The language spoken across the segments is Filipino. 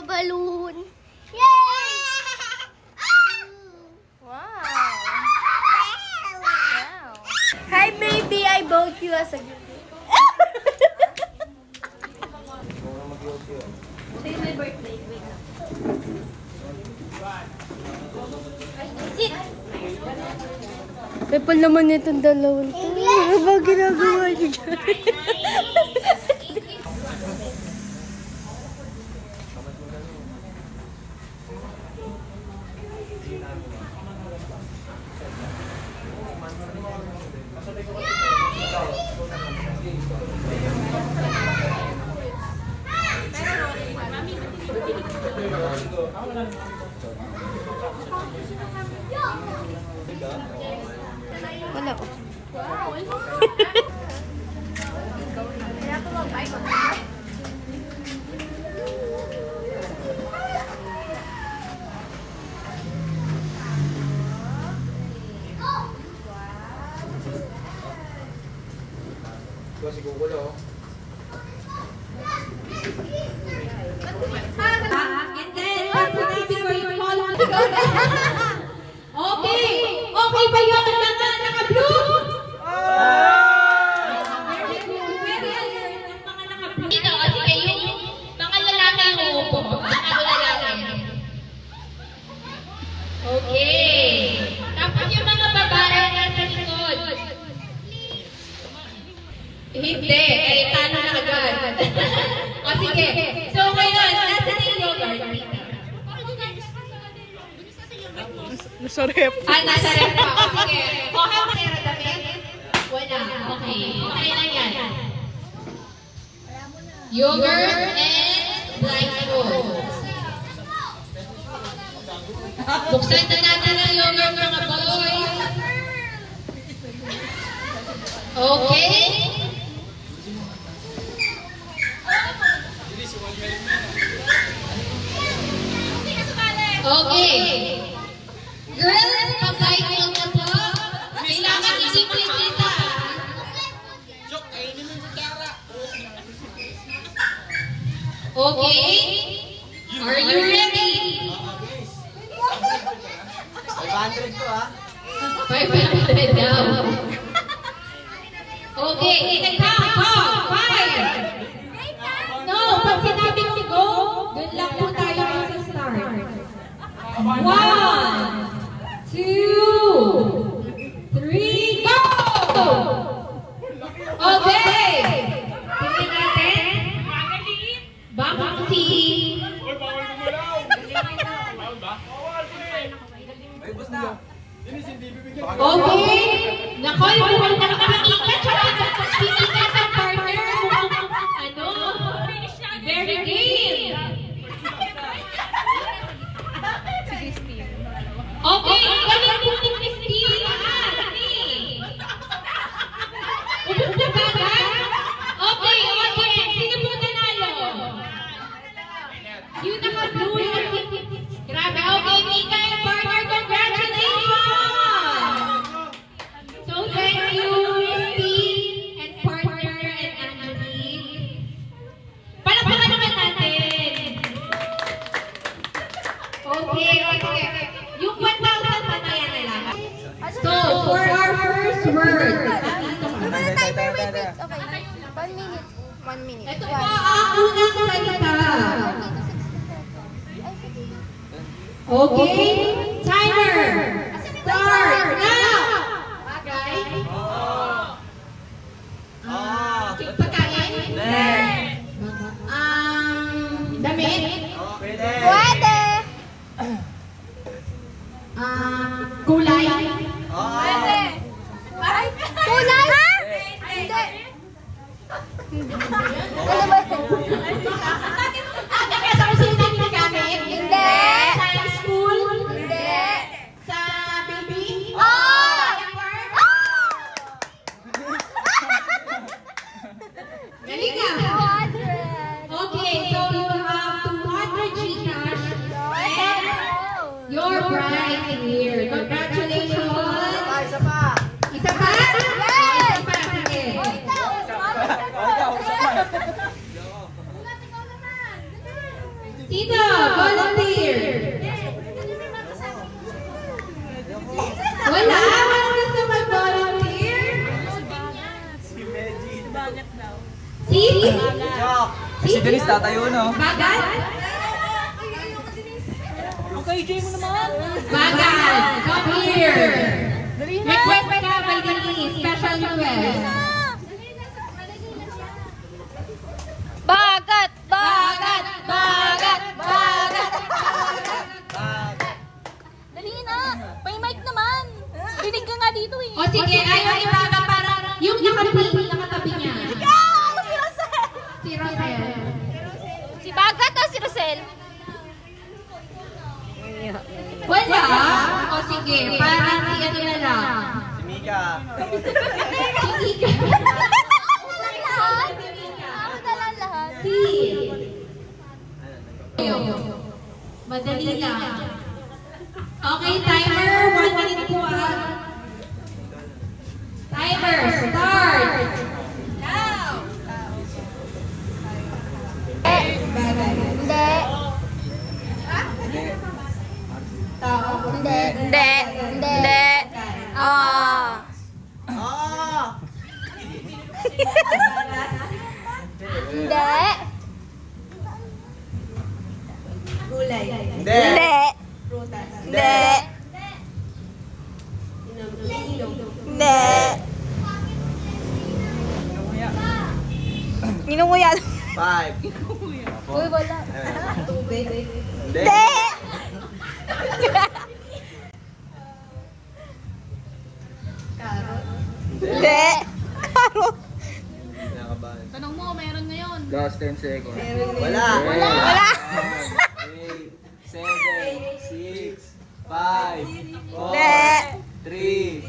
balloon. Yay! Wow. Wow. Hi, baby. I vote you as a girl. Say my birthday. Wait lang. Sit. Pepal naman itong dalawang to. Ano ba ginagawa niyo dyan? Wala ko. Kasi kukulo. And then, before you call on the Okay! Okay ba yun mga naka-blue? Very good. Very alert ang mga naka-blue. Dito, kasi kayo, mga lalaki ang uupo. Mga lalaki. Okay. Tapos yung mga babae nasa likod. Hindi. Ay, talo na agad. O, sige. So, ngayon, nasa na yung yogurt? Nasa rep. Nasa rep pa. O, sige. Okay mo na damit? Wala. Okay. Okay lang yan. Yogurt and blindfold. Buksan na natin ang yogurt, mga boys. Okay. Okay. Girls, pag-blindfold na po. Kailangan isipin kita. Okay? Are you ready? 500 to ha. 500 daw. Okay, count. 5. No, pag sinabi ko go, dun lang po tayo sa start. 1, 2, 3, go! Okay. Tingnan natin. Bouncy. Okay. Nako, yung mukhang nakakakita. Pinikat ang partner. Ano? Very game. Okay, galing po ni Christine. Ubus na ba na? Okay, okay. Sino po nanalo? Yung naka-blue. Grabe, okay, Mika and partner, congratulations! So, thank you, Christine and partner and Angelique. Palakpakan naman natin. Okay, okay. Yung 1,000 mamaya na lang. So, for our first word. Wait. Okay. 1 minute. 1 minute. Ito po ang unang salita. Okay? Timer! Start now! Bagay? Pagkain? Damit? Pwede. Kulay? Pwede. Ay, kulay? Ha? Hindi. Ano ba yun? Kaya sa kusina ginagamit? Hindi. Sa school? Hindi. Sa baby? Oh! Galing ka! 200. Okay, so you have 200 Gcash and your prize here. Congratulations! Isa pa. Isa pa? Yes! Isa pa, sige. Ikaw. Si Tito, volunteer. Wala gusto mag-volunteer. Si? Si Denise tatayo, no? Bagat? Bagat, come here. Request ka, Valgani, special request. Bagat! Bagat! Bagat! Bagat! Dali na! May mic naman! Dinig ka nga dito eh. O sige, ayaw ibaga para yung nakatabi niya. Ikaw! Si Rosel! Si Rosel. Si Bagat o si Rosel? Wala? O sige, parang si ano na lang. Si Mika. Si Ika. Ako na lang lahat! Ako na lang lahat. Si. Madali lang. Okay, timer. 1 minute po ah. Timer, start. Now! Bagay. Hindi. Tao. Hindi. Hindi. Hindi. Ah. Ah! Hindi. Gulay. Hindi. Hindi. Prutas. Hindi. Hindi. Ninunguya. 5. Uy, wala. Tubig. Hindi. Hindi. Carrot. Hindi. Karot. Kinakabahan. Tanong mo, meron ngayon. Last 10 seconds. Wala. Wala. Wala. 8, 7, 6, 5, 4, 3,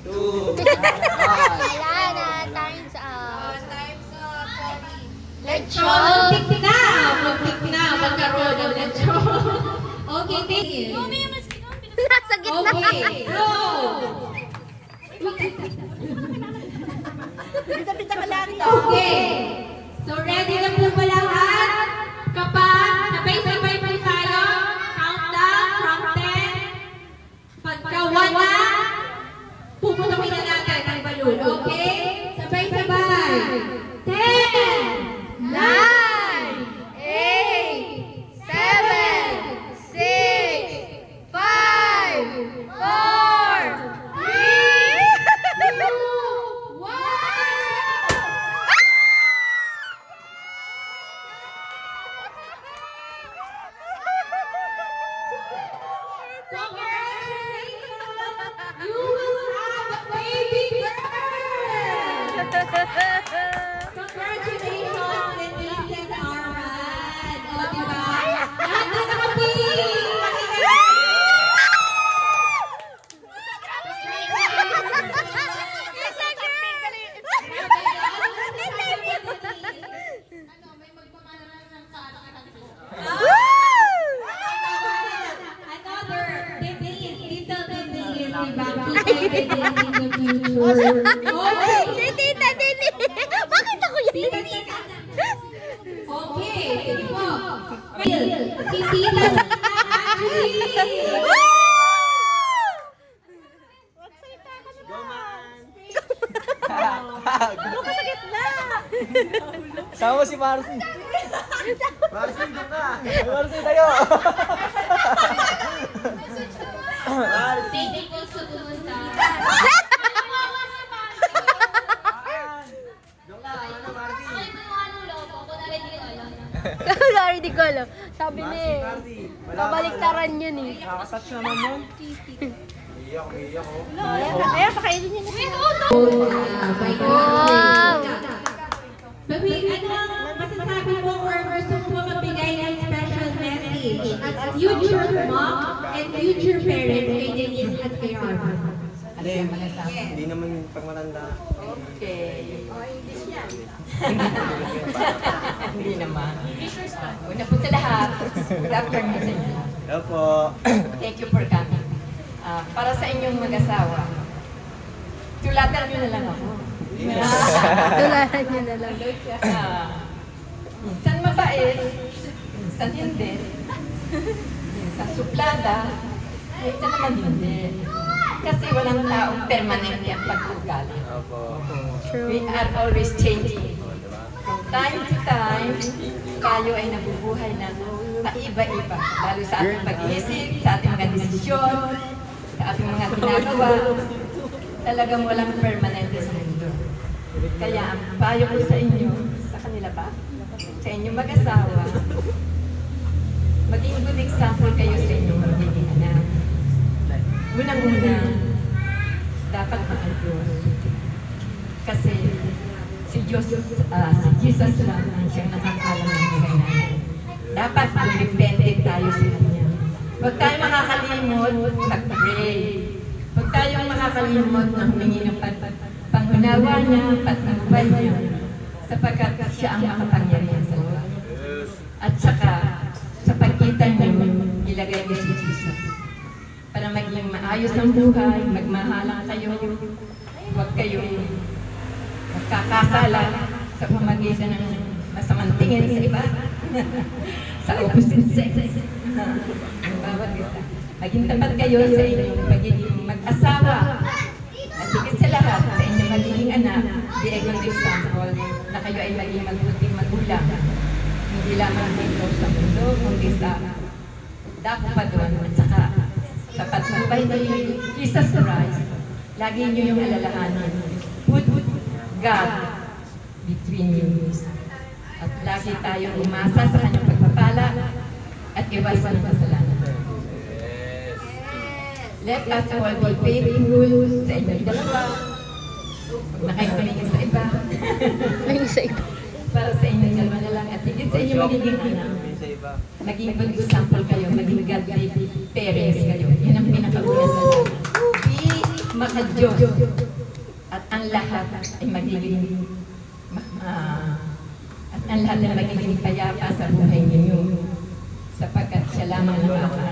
2, 1. Wala na. Time's up. Let's So, muntik na. Muntik na. Magkaroon ng lechon. Okay, thank you. Nasa gitna. Okay, go! Okay. So, ready na po ba lahat? Kapag sabay-sabay po tayo, countdown from 10. Pagka 1 na, puputukin na natin ang balloon. Okay? Sabay-sabay. 10, 9, 8, 7, 6, 5, 4, Congratulations, Denise and Arman! O, diba? Lahat na Another Denise, Tita Denise, diba? Kita Denise in the future. Okay. Si Tita Dini. Bakit ako yan? Okay, sige po. Si Tita Ashley. Go, man! Masakit na. Sama si Marcy. Marcy, doon ka. Marcy, tayo. Marcy. Thank you po sa pumunta. Doon ka. Ano, Marcy? Sorry, di ko alam. Sabi Marcy, niya Marcy. eh. Kabaliktaran yun eh. Nakakasatch naman yun. Umiyak, oh. Ayan, pakainin niya na. Wow! Baby, ano ang masasabi mo or gusto mo magbigay ng special message as future mom and future parents kay Denise at kay Arman? Hindi naman pag matanda. Hindi naman. Una po sa lahat, good afternoon sa inyo. Hello po. Thank you for coming. Para sa inyong mag-asawa, tulatan nyo na lang ako. Tularan niya na lang. Minsan mabait, minsan hindi. Minsan suplada, minsan naman hindi. Kasi walang taong permanente ang pag-ugali. Opo. We are always changing. From time to time, tayo ay nabubuhay na paiba-iba. Lalo sa ating pag-iisip, sa ating mga desisyon, sa ating mga ginagawa. Talagang walang permanente sa mundo. Kaya ang payo ko sa inyo, sa kanila ba? Sa inyong mag-asawa, maging good example kayo sa inyong magiging anak. Unang-una, dapat mahal Diyos. Kasi si Jesus lang ang siyang nakakalam ng buhay natin. Dapat dependent tayo sa Kanya. Huwag tayong makakalimot mag-pray. Huwag tayong makakalimot na humingi ng pangunawa niya, patnubay niya, sapagkat siya ang makapangyarihan sa lahat. At saka, sa pagitan niyo, ilagay niyo si Jesus. Para maging maayos ang buhay, magmahalang kayo, huwag kayong magkakasala sa pamagitan ng masamang tingin sa iba, sa opposite sex. Bawat isa. Maging tapat kayo sa inyong pagiging mag-asawa. At higit sa lahat, sa inyong magiging anak, be a good example na kayo ay maging mabuting magulang. Hindi lamang dito sa mundo, kundi sa dako pa doon. At saka, sa patnubay ni Jesus Christ, lagi niyo yung alalahanin. Put God between you. At lagi tayong umasa sa kanyang pagpapala at iwasan ang kasalanan. Let us all be faithful sa inyong dalawa. Huwag na kayo tumingin sa iba. Ay, isa iba. Para sa inyong dalawa na lang at higit sa inyong magiging anak. Sa iba. Maging good example kayo, maging godly parents kayo. Yun ang pinakauna sa lahat. Be maka-Diyos. At ang lahat ay magiging at ang lahat ay magiging payapa sa buhay ninyo. Sapagkat siya lamang ang